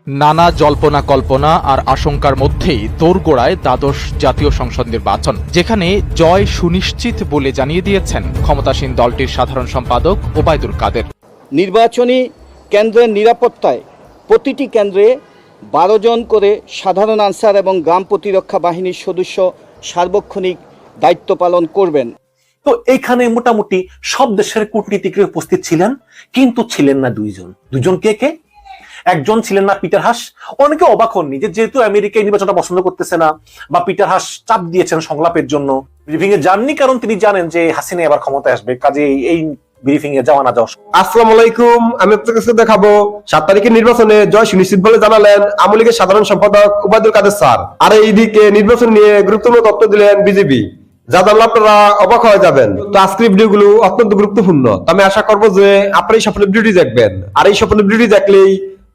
নানা জল্পনা কল্পনা আর আশঙ্কার মধ্যেই দোরগোড়ায় দ্বাদশ জাতীয় সংসদ নির্বাচন, যেখানে জয় সুনিশ্চিত বলে জানিয়ে দিয়েছেন ক্ষমতাসীন দলটির সাধারণ সম্পাদক ওবায়দুল কাদের। নির্বাচনী কেন্দ্রের নিরাপত্তায় প্রতিটি কেন্দ্রে 12 জন করে সাধারণ আনসার এবং গ্রাম প্রতিরক্ষা বাহিনীর সদস্য সার্বক্ষণিক দায়িত্ব পালন করবেন। তো এখানে মোটামুটি সব দেশের কূটনীতিকরা উপস্থিত ছিলেন, কিন্তু ছিলেন না দুইজন। কে? একজন ছিলেন না পিটার হাস। অনেকে অবাক হননি যেহেতু আমেরিকা এই নির্বাচনটা পছন্দ করতেছে না, বা পিটার হাস চাপ দিয়েছেন সংলাপের জন্য, ব্রিফিং এ যাননি কারণ তিনি জানেন যে হাসিনা এবার ক্ষমতায় আসবে, কাজে এই ব্রিফিং এ যাওয়া না যাওয়া। আসসালামু আলাইকুম, আমি আপনাদের কাছে দেখাবো 7 তারিখের নির্বাচনে জয় সুনিশ্চিত বলে জানালেন আওয়ামী লীগের সাধারণ সম্পাদক ওবায়দুল কাদের স্যার। আর এইদিকে নির্বাচন নিয়ে গুরুত্বপূর্ণ তথ্য দিলেন বিজেপি, যা জানলে আপনারা অবাক হয়ে যাবেন। তো আজকের ভিডিওগুলো অত্যন্ত গুরুত্বপূর্ণ, আমি আশা করবো যে আপনারা এই সম্পূর্ণ ভিডিওটি দেখবেন, আর এই সম্পূর্ণ ভিডিওটি দেখলেই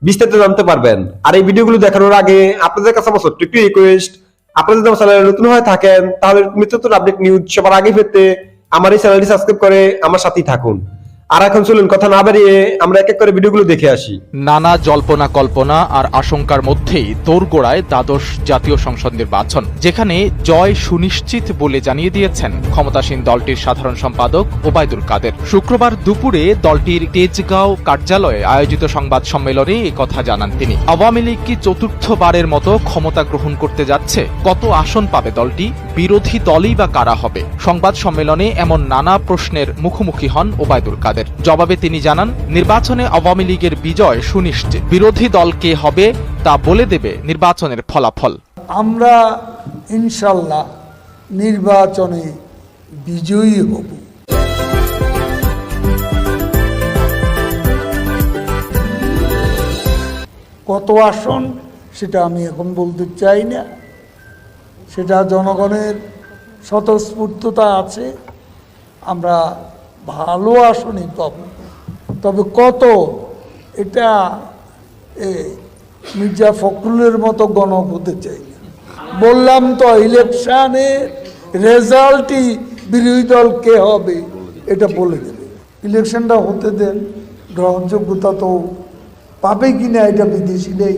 বিস্তারিত জানতে পারবেন। আর এই ভিডিওগুলো দেখানোর আগে আপনাদের কাছে আমার ছোট্ট একটু রিকোয়েস্ট, আপনারা যদি আমার চ্যানেলে নতুন হয়ে থাকেন তাহলে নিত্য আপডেট নিউজ সবার আগে পেতে আমার এই চ্যানেলটি সাবস্ক্রাইব করে আমার সাথেই থাকুন। আর এখন চলুন কথা না বাড়িয়ে আমরা এক এক করে ভিডিওগুলো দেখে আসি। নানা জল্পনা কল্পনা আর আশঙ্কার মধ্যেই দোরগোড়ায় দ্বাদশ জাতীয় সংসদ নির্বাচন, যেখানে জয় সুনিশ্চিত বলে জানিয়ে দিয়েছেন ক্ষমতাসীন দলটির সাধারণ সম্পাদক ওবায়দুল কাদের। শুক্রবার দুপুরে দলটির তেজগাঁও কার্যালয়ে আয়োজিত সংবাদ সম্মেলনে একথা জানান তিনি। আওয়ামী লীগ কি চতুর্থবারের মতো ক্ষমতা গ্রহণ করতে যাচ্ছে? কত আসন পাবে দলটি? বিরোধী দলই বা কারা হবে? সংবাদ সম্মেলনে এমন নানা প্রশ্নের মুখোমুখি হন ওবায়দুল কাদের। জবাবে তিনি জানান, নির্বাচনে আওয়ামী লীগের বিজয় সুনিশ্চিত, বিরোধী দল কে হবে তা বলে দেবে নির্বাচনের ফলাফল। আমরা ইনশাল্লাহ নির্বাচনে বিজয়ী হব। কত আসন সেটা আমি এখন বলতে চাই না, সেটা জনগণের স্বতঃস্ফূর্ততা আছে, আমরা ভালো আসনই পাব। তবে কত, এটা মির্জা ফখরুলের মতো গণক হতে চাই না। বললাম তো, ইলেকশনে রেজাল্টই বিরোধী দল কে হবে এটা বলে দেবে। ইলেকশনটা হতে দেন, গ্রহণযোগ্যতা তো পাবে কিনা এটা বিদেশিরাই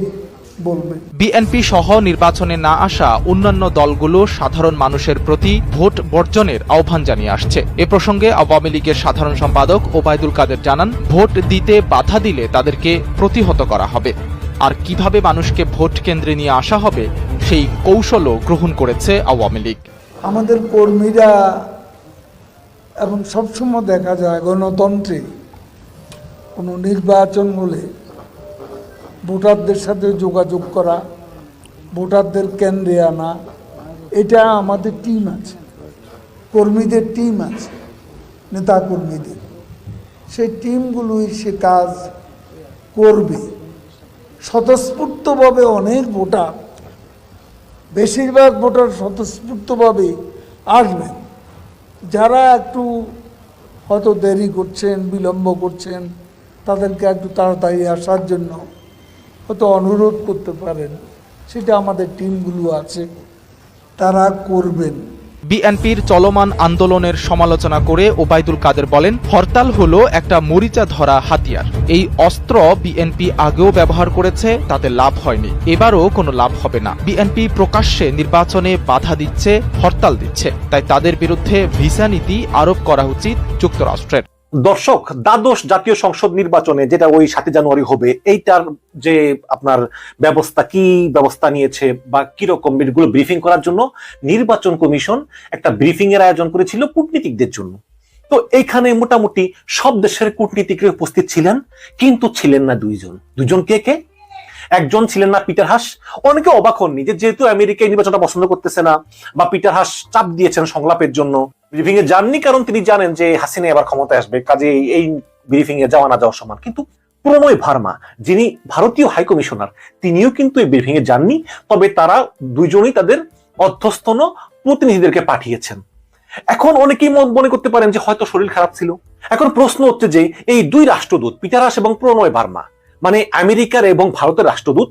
বলবে। বিএনপি সহ নির্বাচনে না আসা অন্যান্য দলগুলো সাধারণ মানুষের প্রতি ভোট বর্জনের আহ্বান জানিয়ে আসছে। এ প্রসঙ্গে আওয়ামী লীগের সাধারণ সম্পাদক ওবায়দুল কাদের জানান, ভোট দিতে বাধা দিলে তাদেরকে প্রতিহত করা হবে। আর কিভাবে মানুষকে ভোট কেন্দ্রে নিয়ে আসা হবে সেই কৌশলও গ্রহণ করেছে আওয়ামী লীগ। আমাদের কর্মীরা, এবং সবসময় দেখা যায় গণতন্ত্রে কোনো নির্বাচন হলে ভোটারদের সাথে যোগাযোগ করা, ভোটারদের কেন্দ্রে আনা, এটা আমাদের টিম আছে, কর্মীদের টিম আছে, নেতা কর্মীদের। সেই টিমগুলোই সে কাজ করবে স্বতঃস্ফূর্তভাবে। অনেক ভোটার, বেশিরভাগ ভোটার স্বতঃস্ফূর্তভাবে আসবেন। যারা একটু হয়তো দেরি করছেন, বিলম্ব করছেন, তাদেরকে একটু তাড়াতাড়ি আসার জন্য হয়তো অনুরোধ করতে পারেন, সেটা আমাদের টিমগুলো আছে, তারা করবেন। বিএনপির চলমান আন্দোলনের সমালোচনা করে ওবায়দুল কাদের বলেন, হরতাল হলো একটা মরিচা ধরা হাতিয়ার। এই অস্ত্র বিএনপি আগেও ব্যবহার করেছে, তাতে লাভ হয়নি, এবারও কোনো লাভ হবে না। বিএনপি প্রকাশ্যে নির্বাচনে বাধা দিচ্ছে, হরতাল দিচ্ছে, তাই তাদের বিরুদ্ধে ভিসা নীতি আরোপ করা উচিত যুক্তরাষ্ট্রের। দর্শক, দ্বাদশ জাতীয় সংসদ নির্বাচনে যেটা ওই 7 জানুয়ারি হবে, এইটার যে আপনার কি ব্যবস্থা নিয়েছে বা কিরকম এগুলো ব্রিফিং করার জন্য নির্বাচন কমিশন একটা ব্রিফিং এর আয়োজন করেছিল কূটনীতিকদের জন্য। তো এইখানে মোটামুটি সব দেশের কূটনীতিকরা উপস্থিত ছিলেন, কিন্তু ছিলেন না দুইজন। কে? একজন ছিলেন না পিটার হাস। অনেকে অবাক হননি যেহেতু আমেরিকা এই নির্বাচনটা পছন্দ করতেছে না, বা পিটার হাস চাপ দিয়েছেন সংলাপের জন্য, ব্রিফিং এ যাননি কারণ তিনি জানেন যে হাসিনা এবার ক্ষমতায় আসবে, কাজে এই ব্রিফিং এ যাওয়া না যাওয়া সমান। কিন্তু প্রণয় ভার্মা, যিনি ভারতীয় হাই কমিশনার, তিনিও কিন্তু এই ব্রিফিং এ যাননি। তবে তারা দুইজনই তাদের অধ্যস্তন প্রতিনিধিদেরকে পাঠিয়েছেন। এখন অনেকেই মনে করতে পারেন যে হয়তো শরীর খারাপ ছিল। এখন প্রশ্ন হচ্ছে যে এই দুই রাষ্ট্রদূত পিটার হাস এবং প্রণয় ভার্মা, মানে আমেরিকার এবং ভারতের রাষ্ট্রদূত,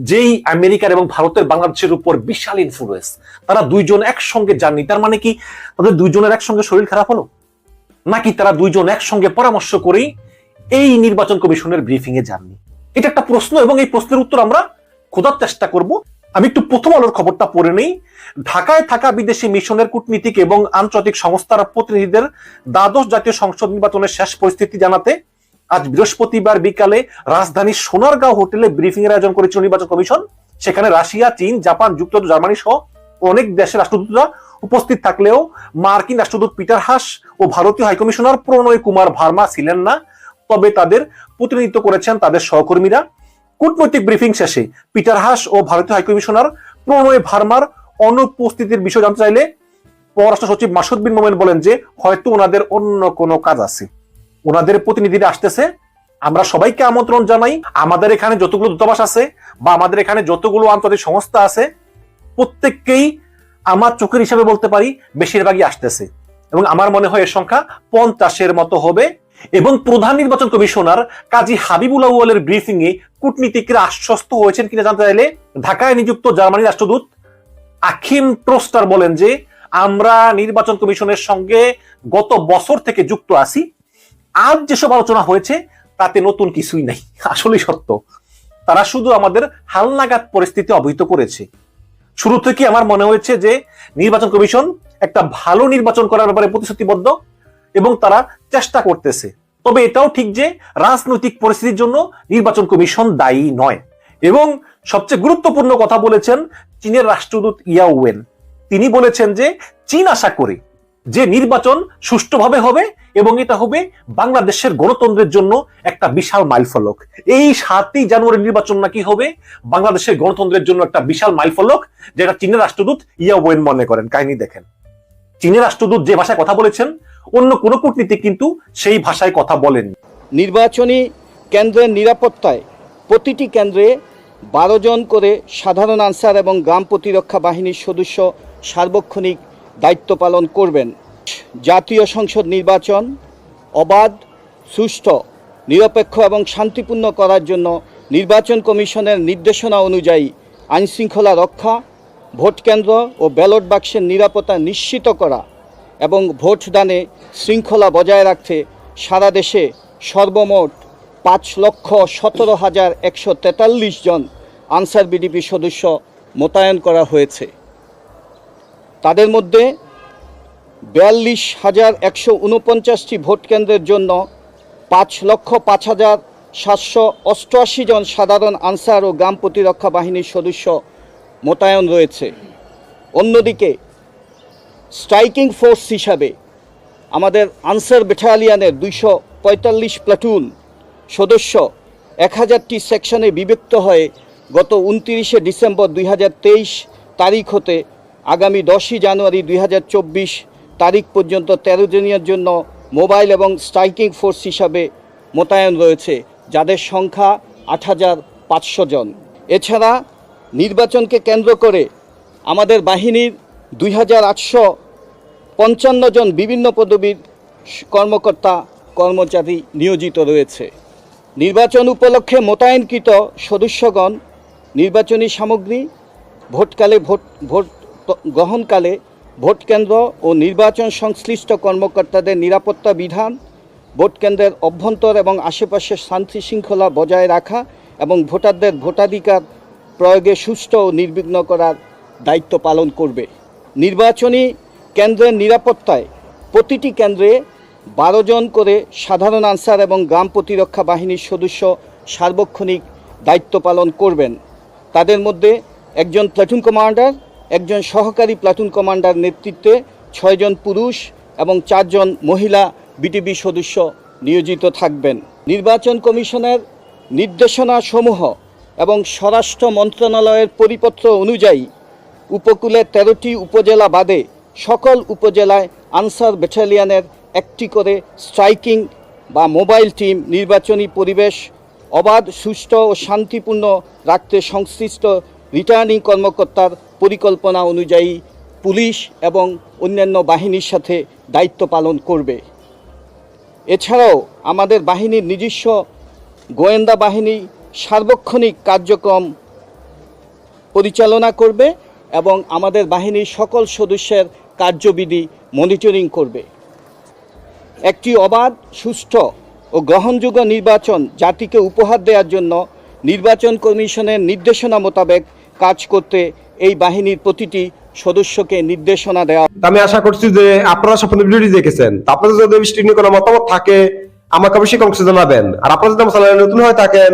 যেই আমেরিকার এবং ভারতের বাংলাদেশের উপর বিশাল ইনফ্লুয়েন্স, তারা দুইজন একসঙ্গে যাননি। তার মানে কি তাদের দুইজনের একসঙ্গে শরীর খারাপ হলো, নাকি তারা দুইজন একসঙ্গে পরামর্শ করেই এই নির্বাচন কমিশনের ব্রিফিং এ যাননি? এটা একটা প্রশ্ন এবং এই প্রশ্নের উত্তর আমরা খোঁজার চেষ্টা করব। আমি একটু প্রথম আলোর খবরটা পড়ে নেই। ঢাকায় থাকা বিদেশি মিশনের কূটনীতিক এবং আন্তর্জাতিক সংস্থার প্রতিনিধিদের দ্বাদশ জাতীয় সংসদ নির্বাচনের শেষ পরিস্থিতি জানাতে আজ বৃহস্পতিবার বিকালে রাজধানীর সোনারগাঁও হোটেলে ব্রিফিং এর আয়োজন করেছিল নির্বাচন কমিশন। সেখানে রাশিয়া, চীন, জাপান, যুক্তরাজ্য, জার্মানি সহ অনেক দেশের রাষ্ট্রদূতরা উপস্থিত থাকলেও মার্কিন রাষ্ট্রদূত পিটার হাস ও ভারতীয় হাইকমিশনার প্রণয় কুমার ভার্মা ছিলেন না। তবে তাদের প্রতিনিধিত্ব করেছেন তাদের সহকর্মীরা। কূটনৈতিক ব্রিফিং শেষে পিটার হাস ও ভারতীয় হাইকমিশনার প্রণয় ভার্মার অনুপস্থিতির বিষয় জানতে চাইলে পররাষ্ট্র সচিব মাসুদ বিন মোমেন বলেন যে হয়তো ওনাদের অন্য কোনো কাজ আছে, ওনাদের প্রতিনিধিরা আসতেছে, আমরা সবাইকে আমন্ত্রণ জানাই। আমাদের এখানে যতগুলো দূতাবাস আছে বা আমাদের এখানে যতগুলো আন্তর্জাতিক সংস্থা আছে প্রত্যেককেই আমার চোখের হিসাবে বলতে পারি বেশিরভাগই আসতেছে এবং আমার মনে হয় এর সংখ্যা 50-এর মতো হবে। এবং প্রধান নির্বাচন কমিশনার কাজী হাবিবুল আউয়ালের ব্রিফিং এ কূটনীতিকরা আশ্বস্ত হয়েছেন কিনা জানতে চাইলে ঢাকায় নিযুক্ত জার্মানি রাষ্ট্রদূত আখিম ট্রোস্টার বলেন যে আমরা নির্বাচন কমিশনের সঙ্গে গত বছর থেকে যুক্ত আছি। আজ যেসব আলোচনা হয়েছে তাতে নতুন কিছুই নাই। আসলেই সত্য, তারা শুধু আমাদের হালনাগাদ পরিস্থিতি অবহিত করেছে। শুরু থেকে আমার মনে হয়েছে যে নির্বাচন কমিশন একটা ভালো নির্বাচন করার ব্যাপারে প্রতিশ্রুতিবদ্ধ এবং তারা চেষ্টা করতেছে। তবে এটাও ঠিক যে রাজনৈতিক পরিস্থিতির জন্য নির্বাচন কমিশন দায়ী নয়। এবং সবচেয়ে গুরুত্বপূর্ণ কথা বলেছেন চীনের রাষ্ট্রদূত ইয়াও ওয়েন। তিনি বলেছেন যে চীন আশা করে যে নির্বাচন সুষ্ঠুভাবে হবে এবং এটা হবে বাংলাদেশের গণতন্ত্রের জন্য একটা বিশাল মাইলফলক। এই 7ই জানুয়ারি নির্বাচন নাকি হবে বাংলাদেশের গণতন্ত্রের জন্য একটা বিশাল মাইলফলক, যেটা চীনের রাষ্ট্রদূত ইয়াও ওয়েন মনে করেন। কাহিনী দেখেন, চীনের রাষ্ট্রদূত যে ভাষায় কথা বলেছেন অন্য কোন কূটনীতিক কিন্তু সেই ভাষায় কথা বলেন। নির্বাচনী কেন্দ্রের নিরাপত্তায় প্রতিটি কেন্দ্রে 12 জন করে সাধারণ আনসার এবং গ্রাম প্রতিরক্ষা বাহিনীর সদস্য সার্বক্ষণিক দায়িত্ব পালন করবেন। জাতীয় সংসদ নির্বাচন অবাধ, সুষ্ঠু, নিরপেক্ষ এবং শান্তিপূর্ণ করার জন্য নির্বাচন কমিশনের নির্দেশনা অনুযায়ী আইনশৃঙ্খলা রক্ষা, ভোটকেন্দ্র ও ব্যালট বাক্সের নিরাপত্তা নিশ্চিত করা এবং ভোটদানে শৃঙ্খলা বজায় রাখতে সারা দেশে সর্বমোট 5,17,143 জন আনসার বিডিপি সদস্য মোতায়েন করা হয়েছে। তাদের মধ্যে 42,149টি ভোট কেন্দ্রের জন্য 5,05,788 জন সাধারণ আনসার ও গ্রাম প্রতিরক্ষা বাহিনীর সদস্য মোতায়েন রয়েছে। অন্যদিকে স্ট্রাইকিং ফোর্স হিসাবে আমাদের আনসার ব্যাটালিয়নের 245 প্লাটুন সদস্য 1000টি সেকশনে বিভক্ত হয়ে গত 29শে ডিসেম্বর 2023 তারিখ হতে আগামী 10ই জানুয়ারি 2024 তারিখ পর্যন্ত 13 দিনের জন্য মোবাইল এবং স্ট্রাইকিং ফোর্স হিসাবে মোতায়েন রয়েছে, যাদের সংখ্যা 8,500 জন। এছাড়া নির্বাচনকে কেন্দ্র করে আমাদের বাহিনীর 2,855 জন বিভিন্ন পদবীর কর্মকর্তা কর্মচারী নিয়োজিত রয়েছে। নির্বাচন উপলক্ষে মোতায়েনকৃত সদস্যগণ নির্বাচনী সামগ্রী, ভোটকালে ভোট গ্রহণকালে ভোটকেন্দ্র ও নির্বাচন সংশ্লিষ্ট কর্মকর্তাদের নিরাপত্তা বিধান, ভোটকেন্দ্রের অভ্যন্তর এবং আশেপাশে শান্তি শৃঙ্খলা বজায় রাখা এবং ভোটারদের ভোটাধিকার প্রয়োগে সুষ্ঠু ও নির্বিঘ্ন করার দায়িত্ব পালন করবে। নির্বাচনী কেন্দ্রের নিরাপত্তায় প্রতিটি কেন্দ্রে 12 জন করে সাধারণ আনসার এবং গ্রাম প্রতিরক্ষা বাহিনীর সদস্য সার্বক্ষণিক দায়িত্ব পালন করবেন। তাদের মধ্যে একজন প্লাটুন কমান্ডার, একজন সহকারী প্লাটুন কমান্ডার নেতৃত্বে 6 জন পুরুষ এবং 4 জন মহিলা বিটিবি সদস্য নিয়োজিত থাকবেন। নির্বাচন কমিশনের নির্দেশনাসমূহ এবং স্বরাষ্ট্র মন্ত্রণালয়ের পরিপত্র অনুযায়ী উপকূলে 13টি উপজেলা বাদে সকল উপজেলায় আনসার ব্যাটালিয়নের 1টি করে স্ট্রাইকিং বা মোবাইল টিম নির্বাচনী পরিবেশ অবাধ, সুষ্ঠু ও শান্তিপূর্ণ রাখতে সংশ্লিষ্ট রিটার্নিং কর্মকর্তার পরিকল্পনা অনুযায়ী পুলিশ এবং অন্যান্য বাহিনীর সাথে দায়িত্ব পালন করবে। এছাড়াও আমাদের বাহিনীর নিজস্ব গোয়েন্দা বাহিনী সার্বক্ষণিক কার্যক্রম পরিচালনা করবে এবং আমাদের বাহিনীর সকল সদস্যের কার্যবিধি মনিটরিং করবে। একটি অবাধ, সুষ্ঠু ও গ্রহণযোগ্য নির্বাচন জাতিকে উপহার দেওয়ার জন্য নির্বাচন কমিশনের নির্দেশনা মোতাবেক কাজ করতে এই বাহিনীর প্রতিটি সদস্যকে নির্দেশনা দেওয়া। আমি আশা করছি যে আপনারা সম্পূর্ণ ভিডিওটি দেখেছেন। তো আপনাদের যদি বিষয়টি নিয়ে কোনো মতামত থাকে আমাকে অবশ্যই কমেন্টে জানাবেন। আর আপনারা যদি আমার চ্যানেলে নতুন হয়ে থাকেন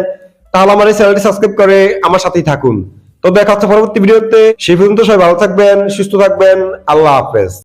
তাহলে আমার এই চ্যানেলটি সাবস্ক্রাইব করে আমার সাথেই থাকুন। তো দেখা হচ্ছে পরবর্তী ভিডিওতে। সেই পর্যন্ত সবাই ভালো থাকবেন, সুস্থ থাকবেন। আল্লাহ হাফেজ।